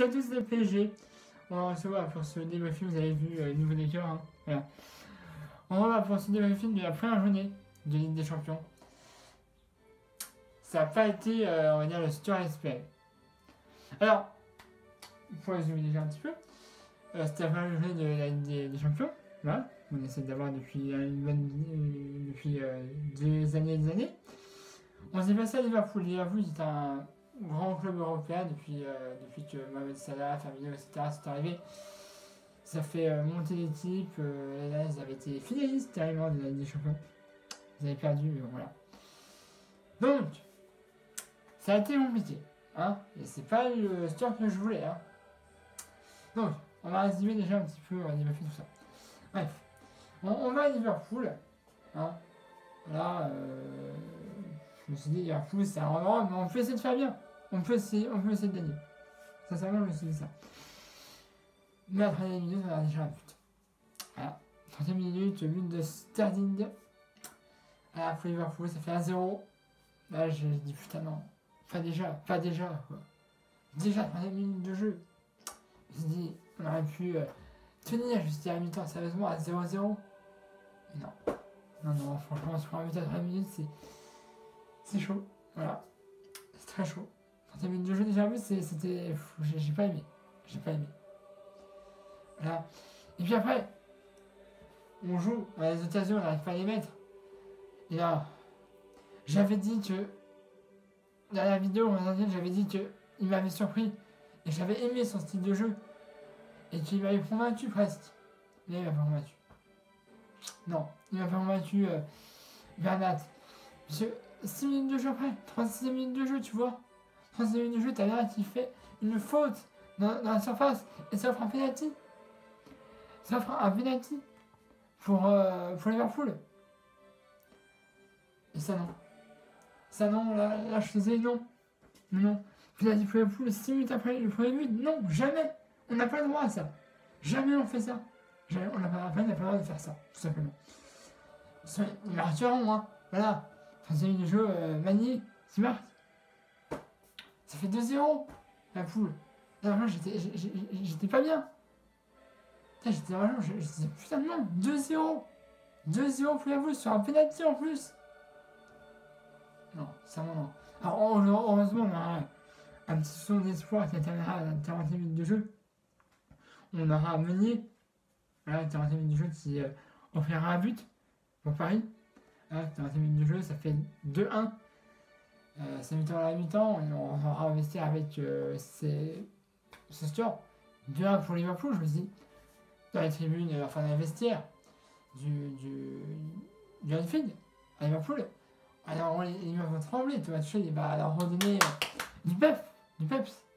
Salut, c'est le PSG. On va recevoir pour ce débriefing, vous avez vu le nouveau décor. Hein. Voilà. On va pour ce débriefing de la première journée de Ligue des Champions. Ça n'a pas été, on va dire, le score espéré. Alors, pour résumer déjà un petit peu, c'était la première journée de la Ligue des Champions. Voilà. On essaie d'avoir depuis, depuis des années. On s'est passé à Liverpool. Liverpool, c'est un grand club européen depuis que Mohamed Salah, Firmino, etc. sont arrivés. Ça fait monter l'équipe. Là, ils avaient été finalistes carrément de la Ligue des Champions. Ils avaient perdu, mais voilà. Donc, ça a été compliqué. Hein, et c'est pas le score que je voulais. Hein. Donc, on va résumer déjà un petit peu, on va débriefer tout ça. Bref, on va à Liverpool. Hein. Là, je me suis dit, Liverpool, c'est un endroit, mais on peut essayer de faire bien. On peut essayer de gagner. Sincèrement, je me suis dit ça. Mais après les minutes, on a déjà un but. Voilà. 30e minute, but de Sterling. Voilà, pour Liverpool, ça fait 1-0. Là, j'ai dit, putain, non. Pas déjà, quoi. Déjà, 30e minute de jeu. Je me suis dit, on aurait pu tenir jusqu'à la mi-temps, sérieusement, à 0-0. Mais non. Non, franchement, sur un but à 30 minutes, c'est chaud. Voilà. C'est très chaud. 30 minutes de jeu, déjà, mais c'était. J'ai pas aimé. Voilà. Et puis après, on joue, on a les occasions, on n'arrive pas à les mettre. Et là, j'avais dit que. Dans la vidéo, j'avais dit qu'il m'avait surpris. Et j'avais aimé son style de jeu. Et qu'il m'avait convaincu presque. Mais il m'a pas convaincu. Non, il m'a pas convaincu Bernat. Parce que 6 minutes de jeu après, 36 minutes de jeu, tu vois. 36 minutes de jeu, t'as Bernat qui fait une faute dans la surface. Et ça offre un penalty. Ça offre un penalty pour Liverpool. Et ça non. Ça non, là je faisais non. Non. Penalty pour Liverpool, 6 minutes après le premier but. Non, jamais. On n'a pas le droit à ça. Jamais on fait ça. On n'a pas le droit de faire ça, tout simplement. Il marque sur un, hein. Voilà. Enfin, c'est une jeu manié, c'est marque. Ça fait 2-0, la poule. Là, vraiment, j'étais pas bien. J'étais vraiment, je disais, putain, non, 2-0. 2-0 pour la poule sur un penalty en plus. Non, ça non. Alors, heureusement, on a un petit son d'espoir qui interviendra à la 40e minute de jeu. On aura Meunier. Voilà, 40e minute de jeu qui offrira un but pour Paris. Voilà, 40e minute de jeu, ça fait 2-1. Ça mi-temps à la mi-temps, on aura investi avec ce score. 2-1 pour Liverpool, je me dis. Dans les tribunes, enfin dans les vestiaires du Anfield, à Liverpool. Alors les mecs vont trembler, Thomas Tuchel il va leur redonner du peps,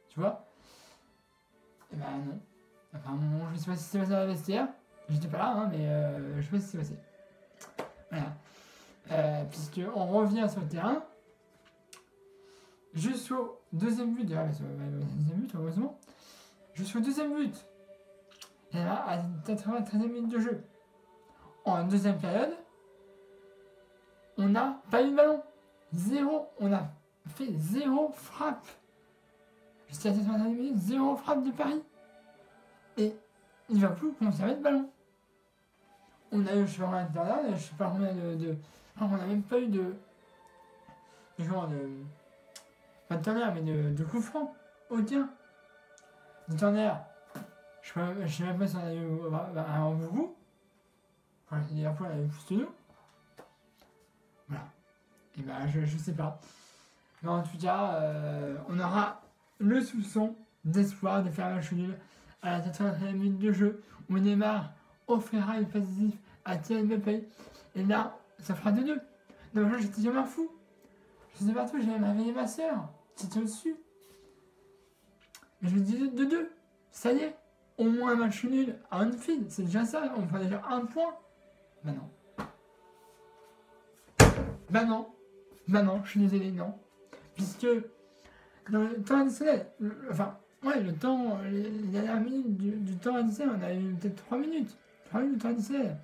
tu vois. Et ben non. Enfin, je sais pas si c'est passé dans la vestiaire. J'étais pas là, hein, mais je sais pas si c'est passé. Voilà. Puisqu'on revient sur le terrain. Jusqu'au deuxième but, deuxième but, heureusement. Jusqu'au deuxième but. Et là, à 93e minute de jeu. En deuxième période, on n'a pas eu de ballon. Zéro. On a fait 0 frappe. Jusqu'à 93e minute, 0 frappe de Paris. Et il va plus conserver de ballon. On a eu, je sais pas combien de temps, je sais pas combien de. On n'a même pas eu de. Genre de. Pas de tonnerre, mais de coup franc. Aucun. De tonnerre. Je sais même pas si on a eu un boubou. Enfin, Liverpool a eu plus de nous. Voilà. Et ben, je sais pas. Mais en tout cas, on aura le soupçon d'espoir de faire un match nul à la 83e minute de jeu où Neymar offrira une passe décisive à Kylian Mbappé. Et là, ça fera 2-2. Donc là, j'étais vraiment fou. Je sais pas trop, j'ai même réveillé ma soeur. C'était au-dessus. Mais je me dis 2-2. Ça y est. Au moins un match nul à Anfield. C'est déjà ça. On prend déjà un point. Bah non, je suis désolé, non. Puisque dans le temps additionnel, le temps, les dernières minutes du temps additionnel, on a eu peut-être 3 minutes. 3 minutes de temps additionnel.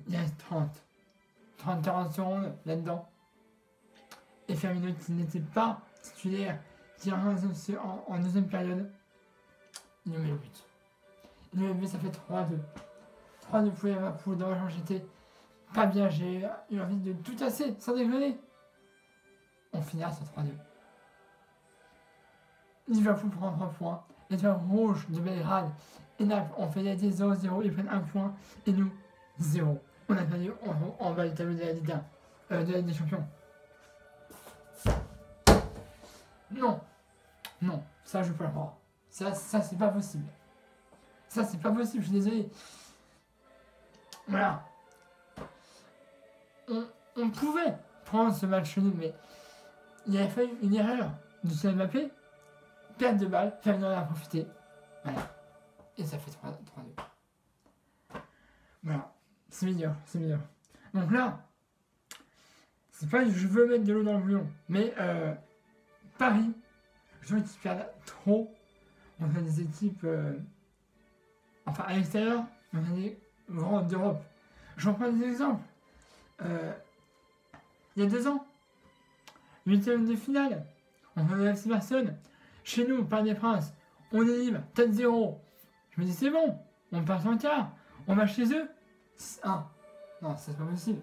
Il reste 30-40 secondes là-dedans. Et Firmino qui n'était pas titulaire, qui est en deuxième période. il nous met le but. Il nous met le but, ça fait 3-2. 3-2 pour Liverpool. Dommage, j'étais pas bien, j'ai eu envie de tout casser, sans déconner. On finira sur 3-2. Liverpool prend 3 points. L'étoile rouge de Belgrade et Naples ont fait égalité 0-0, ils prennent 1 point et nous 0. On a perdu en bas du tableau de la Ligue 1, de la Ligue des Champions. Non, non, ça je peux le croire. Ça c'est pas possible. Ça c'est pas possible, je suis désolé. Voilà. On pouvait prendre ce match nul, mais il avait fallu une erreur de Kylian Mbappé, perte de balle, Fabien en a profité. Voilà. Et ça fait 3-2. Voilà. C'est meilleur, c'est meilleur. Donc là, c'est pas que je veux mettre de l'eau dans le bouillon, mais Paris, je veux qu'ils perdent trop. On fait des équipes, enfin à l'extérieur, on fait des grands d'Europe. Je reprends des exemples. Il y a 2 ans, 8e de finale, on fait le FC Barcelone. Chez nous, Parc des Princes, on est libre, 4-0. Je me dis c'est bon, on passe en quart, on va chez eux. 1. Non, c'est pas possible.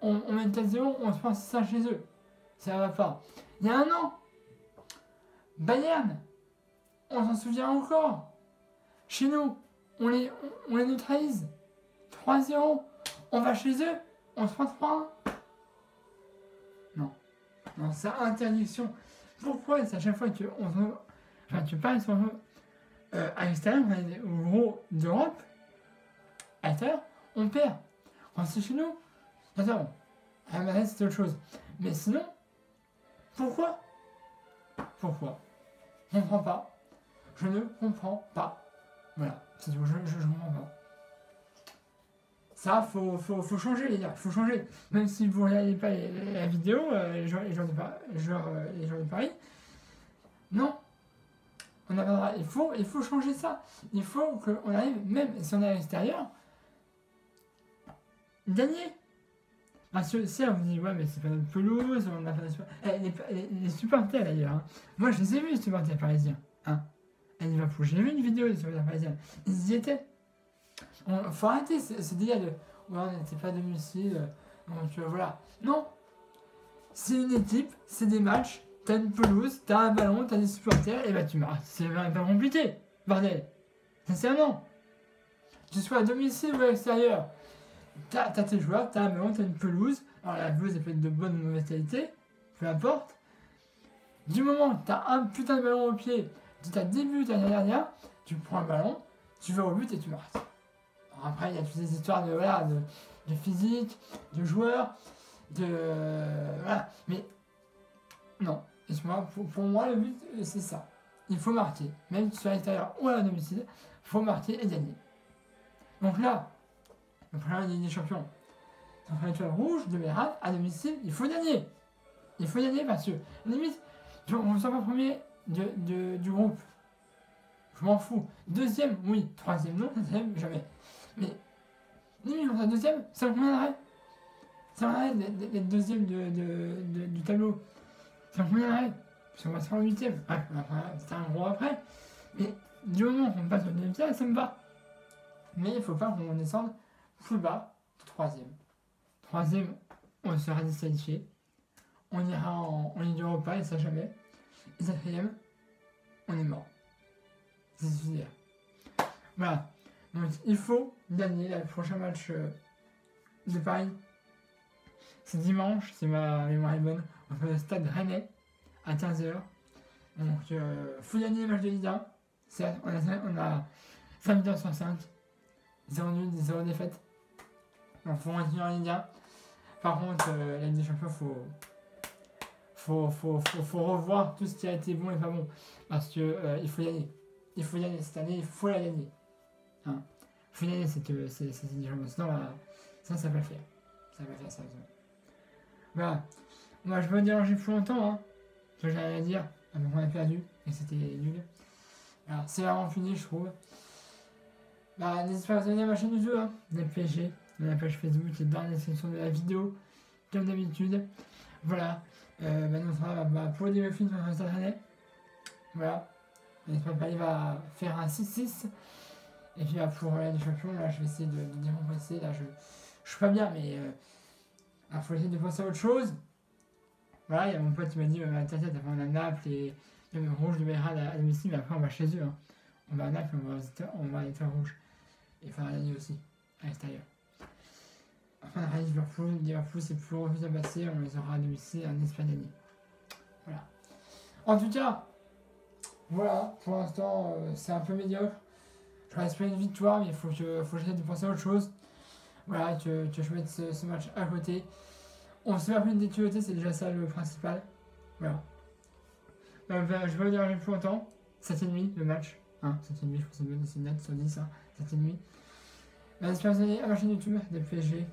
On met 4-0, on se prend 6-1 chez eux. Ça va pas. Il y a 1 an, Bayern, on s'en souvient encore. Chez nous, on les neutralise. 3-0, on va chez eux, on se prend 3-1. Non. Non, c'est interdiction. Pourquoi c'est à chaque fois que tu parles sur à l'extérieur, on a des gros d'Europe, à l'extérieur, on perd. Quand c'est chez nous, attends, à Madrid c'est autre chose. Mais sinon, pourquoi? Pourquoi? Je ne comprends pas. Je ne comprends pas. Voilà, c'est tout, je ne comprends pas. Ça, faut changer les gars, faut changer. Même si vous ne regardez pas la vidéo, les gens de Paris, non. On a pas le droit. Il faut changer ça. Il faut qu'on arrive, même si on est à l'extérieur, gagner. Parce que si on vous dit, ouais, mais c'est pas notre pelouse, on a pas les supporters d'ailleurs. Hein. Moi, je les ai vus, les supporters parisiens. Hein. À Liverpool, j'ai vu une vidéo des supporters parisiens. Ils y étaient. Faut arrêter ce délire de, ouais, on n'était pas à domicile, donc voilà. Non. C'est une équipe, c'est des matchs, t'as une pelouse, t'as un ballon, t'as des supporters, et bah tu marques. C'est pas compliqué, bordel. Sincèrement. Que tu sois à domicile ou à l'extérieur. T'as tes joueurs, t'as un ballon, t'as une pelouse. Alors la pelouse, elle peut être de bonne ou mauvaise qualité, peu importe. Du moment que t'as un putain de ballon au pied, tu t'as 10 buts à la dernière, tu prends le ballon, tu vas au but et tu marques. Alors après, il y a toutes ces histoires de physique, de joueurs, voilà. Mais non, pour moi, le but, c'est ça. Il faut marquer. Même si tu es à l'extérieur ou à la domicile, il faut marquer et gagner. Donc là, le problème des champions, c'est un étoile rouge de Belgrade à domicile, il faut gagner. Il faut gagner parce que, limite, on ne soit pas premier du groupe. Je m'en fous. Deuxième, oui. Troisième, non. Quatrième, jamais. Mais, limite, on est deuxième, ça me conviendrait. Ça me conviendrait d'être deuxième du tableau. Ça me conviendrait. Parce qu'on va se faire le huitième. Ouais, c'est un gros après. Mais, du moment qu'on passe au deuxième, ça me va. Mais il ne faut pas qu'on descende plus bas que troisième. Troisième, on sera disqualifié. On ira en Ligue Europa et ça jamais. Et quatrième, on est mort. C'est suicidaire. Voilà. Donc il faut gagner le prochain match de Paris. C'est dimanche, si ma mémoire est bonne. On fait le stade Rennais à 15h. Donc faut gagner le match de Ligue 1. Certes, on a 5 victoires sur 5. 0 nul, 0 défaite. Donc faut continuer en Ligue 1. Par contre, la Ligue des Champions, faut revoir tout ce qui a été bon et pas bon. Parce que il faut gagner. Il faut gagner cette année, il faut la gagner. Hein. Il faut gagner cette Ligue des Champions. Sinon, ça va pas le faire. Ça va pas le faire, sérieusement. Voilà. Moi, je vais me déranger plus longtemps. Hein. Parce que j'ai rien à dire. Donc on a perdu. Et c'était nul. Alors, c'est vraiment fini, je trouve. N'hésitez pas à vous abonner à ma chaîne YouTube. Hein. DPG. Dans la page Facebook et dans la description de la vidéo. Comme d'habitude. Voilà. Maintenant, on sera pour les films sur Internet. Voilà. On espère que Paris va faire un 6-6. Et puis pour la Ligue des Champions, là je vais essayer de décompresser. Là je suis pas bien, mais il faut essayer de penser à autre chose. Voilà, il y a mon pote qui m'a dit t'as fait on a Naples et le rouge de Belgrade à domicile, mais après on va chez eux. Hein. On va à Naples, on va à l'Étoile Rouge. Et enfin à l'année aussi, à l'extérieur. Enfin, on a Liverpool, c'est plus refus à passer, on les aura à domicile en Espagne. Voilà. En tout cas, voilà, pour l'instant, c'est un peu médiocre. J'aurais espéré une victoire, mais il faut que j'essaie de penser à autre chose. Voilà, que je mette ce match à côté. On se fait pas plus d'actualité, c'est déjà ça le principal. Voilà. Je vais pas vous dire plus longtemps. 7,5 le match. Hein, 7,5, je pense que c'est une note sur 10. Hein, 7,5. J'espère que vous allez à ma chaîne YouTube de PSG.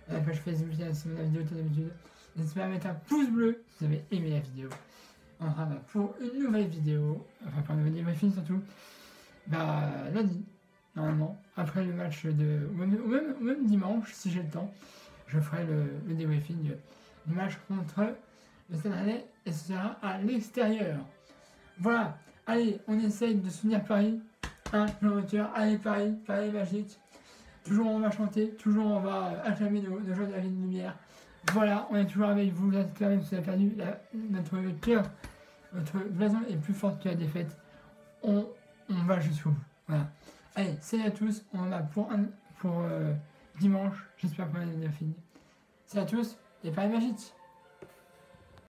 À la page Facebook, c'est mon vidéo comme d'habitude. N'hésitez pas à mettre un pouce bleu si vous avez aimé la vidéo. On sera pour une nouvelle vidéo, enfin pour une nouvelle débriefing surtout, lundi, normalement, après le match de. Ou même dimanche, si j'ai le temps, je ferai le débriefing du match contre le Stade Rennais et ce sera à l'extérieur. Voilà, allez, on essaye de soutenir Paris. Hein, allez Paris, Paris magique. Toujours on va chanter, toujours on va acclamer nos joueurs de la ville de lumière. Voilà, on est toujours avec vous, même si vous avez perdu notre cœur, notre blason est plus forte que la défaite. On va jusqu'au bout. Voilà. Allez, salut à tous, on en a pour dimanche, j'espère qu'on a bien fini. Salut à tous, et Paris magique.